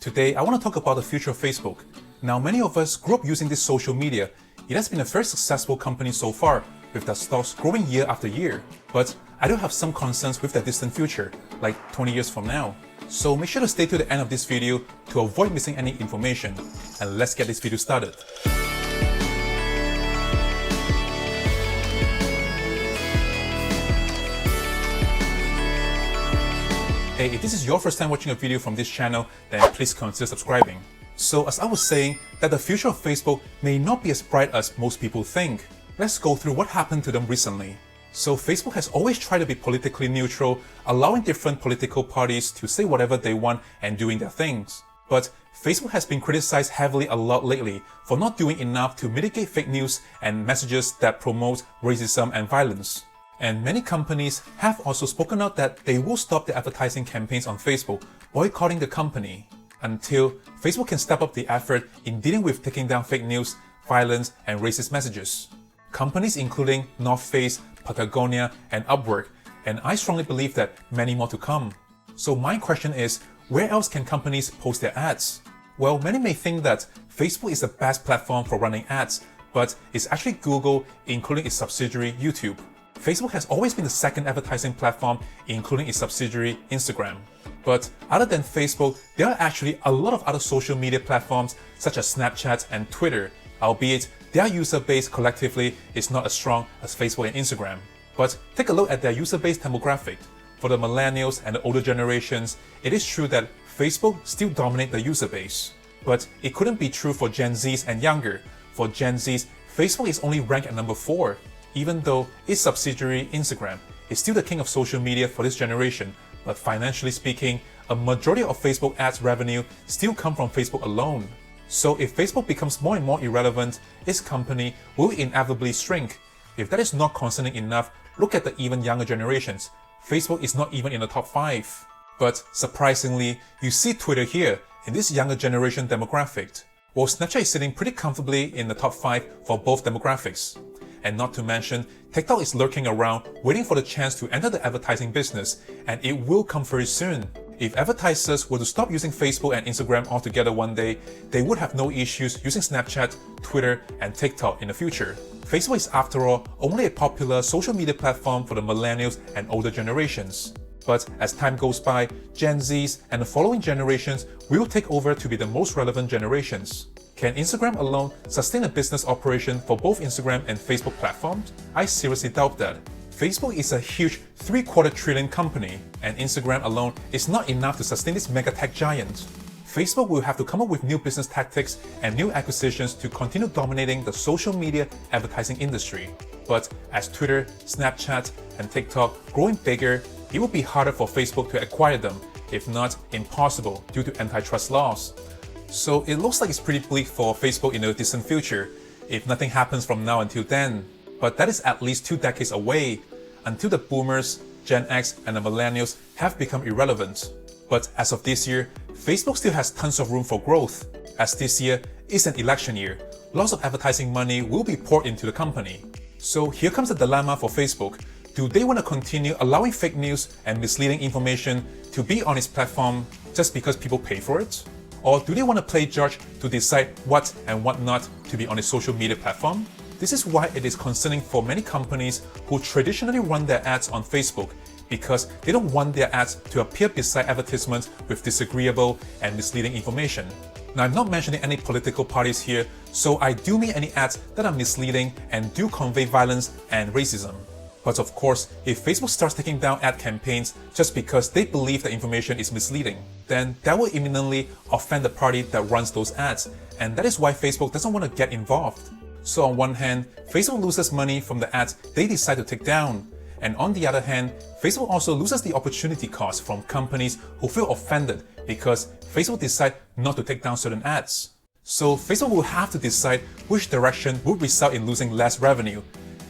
Today, I want to talk about the future of Facebook. Now, many of us grew up using this social media. It has been a very successful company so far, with their stocks growing year after year. But I do have some concerns with their distant future, like 20 years from now. So make sure to stay to the end of this video to avoid missing any information. And let's get this video started. Hey, if this is your first time watching a video from this channel, then please consider subscribing. So as I was saying, that the future of Facebook may not be as bright as most people think. Let's go through what happened to them recently. So Facebook has always tried to be politically neutral, allowing different political parties to say whatever they want and doing their things. But Facebook has been criticized heavily a lot lately for not doing enough to mitigate fake news and messages that promote racism and violence. And many companies have also spoken out that they will stop their advertising campaigns on Facebook, boycotting the company, until Facebook can step up the effort in dealing with taking down fake news, violence, and racist messages. Companies including North Face, Patagonia, and Upwork, and I strongly believe that many more to come. So my question is, where else can companies post their ads? Well, many may think that Facebook is the best platform for running ads, but it's actually Google, including its subsidiary YouTube. Facebook has always been the second advertising platform, including its subsidiary Instagram. But other than Facebook, there are actually a lot of other social media platforms such as Snapchat and Twitter, albeit their user base collectively is not as strong as Facebook and Instagram. But take a look at their user base demographic. For the millennials and the older generations, it is true that Facebook still dominates the user base. But it couldn't be true for Gen Zs and younger. For Gen Zs, Facebook is only ranked at number 4. Even though its subsidiary Instagram is still the king of social media for this generation, but financially speaking, a majority of Facebook ads revenue still come from Facebook alone. So if Facebook becomes more and more irrelevant, its company will inevitably shrink. If that is not concerning enough, look at the even younger generations. Facebook is not even in the top 5. But surprisingly, you see Twitter here in this younger generation demographic. While Snapchat is sitting pretty comfortably in the top 5 for both demographics. And not to mention, TikTok is lurking around, waiting for the chance to enter the advertising business, and it will come very soon. If advertisers were to stop using Facebook and Instagram altogether one day, they would have no issues using Snapchat, Twitter, and TikTok in the future. Facebook is, after all, only a popular social media platform for the millennials and older generations. But as time goes by, Gen Zs and the following generations will take over to be the most relevant generations. Can Instagram alone sustain a business operation for both Instagram and Facebook platforms? I seriously doubt that. Facebook is a huge $750 billion company, and Instagram alone is not enough to sustain this mega tech giant. Facebook will have to come up with new business tactics and new acquisitions to continue dominating the social media advertising industry. But as Twitter, Snapchat, and TikTok growing bigger, it will be harder for Facebook to acquire them, if not impossible due to antitrust laws. So it looks like it's pretty bleak for Facebook in the distant future, if nothing happens from now until then. But that is at least 2 decades away, until the boomers, Gen X, and the millennials have become irrelevant. But as of this year, Facebook still has tons of room for growth. As this year is an election year, lots of advertising money will be poured into the company. So here comes the dilemma for Facebook. Do they want to continue allowing fake news and misleading information to be on its platform just because people pay for it? Or do they want to play judge to decide what and what not to be on a social media platform? This is why it is concerning for many companies who traditionally run their ads on Facebook, because they don't want their ads to appear beside advertisements with disagreeable and misleading information. Now, I'm not mentioning any political parties here, so I do mean any ads that are misleading and do convey violence and racism. But of course, if Facebook starts taking down ad campaigns just because they believe the information is misleading, then that will imminently offend the party that runs those ads, and that is why Facebook doesn't want to get involved. So on one hand, Facebook loses money from the ads they decide to take down, and on the other hand, Facebook also loses the opportunity cost from companies who feel offended because Facebook decide not to take down certain ads. So Facebook will have to decide which direction would result in losing less revenue.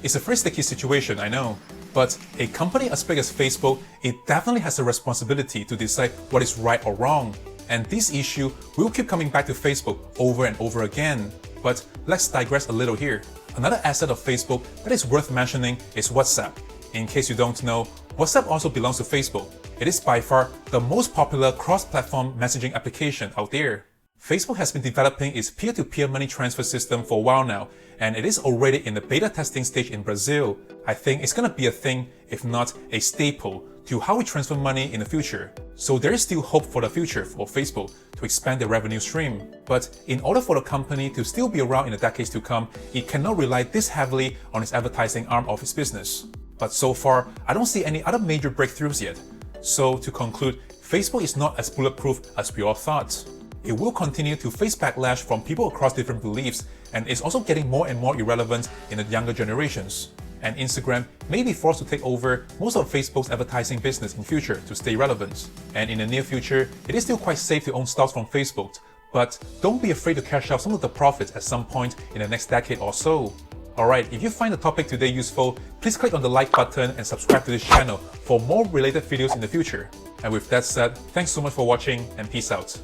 It's a very sticky situation, I know. But a company as big as Facebook, it definitely has a responsibility to decide what is right or wrong. And this issue will keep coming back to Facebook over and over again. But let's digress a little here. Another asset of Facebook that is worth mentioning is WhatsApp. In case you don't know, WhatsApp also belongs to Facebook. It is by far the most popular cross-platform messaging application out there. Facebook has been developing its peer-to-peer money transfer system for a while now, and it is already in the beta testing stage in Brazil. I think it's gonna be a thing, if not a staple, to how we transfer money in the future. So there is still hope for the future for Facebook to expand their revenue stream. But in order for the company to still be around in the decades to come, it cannot rely this heavily on its advertising arm of its business. But so far, I don't see any other major breakthroughs yet. So to conclude, Facebook is not as bulletproof as we all thought. It will continue to face backlash from people across different beliefs, and is also getting more and more irrelevant in the younger generations. And Instagram may be forced to take over most of Facebook's advertising business in future to stay relevant. And in the near future, it is still quite safe to own stocks from Facebook, but don't be afraid to cash out some of the profits at some point in the next decade or so. Alright, if you find the topic today useful, please click on the like button and subscribe to this channel for more related videos in the future. And with that said, thanks so much for watching and peace out.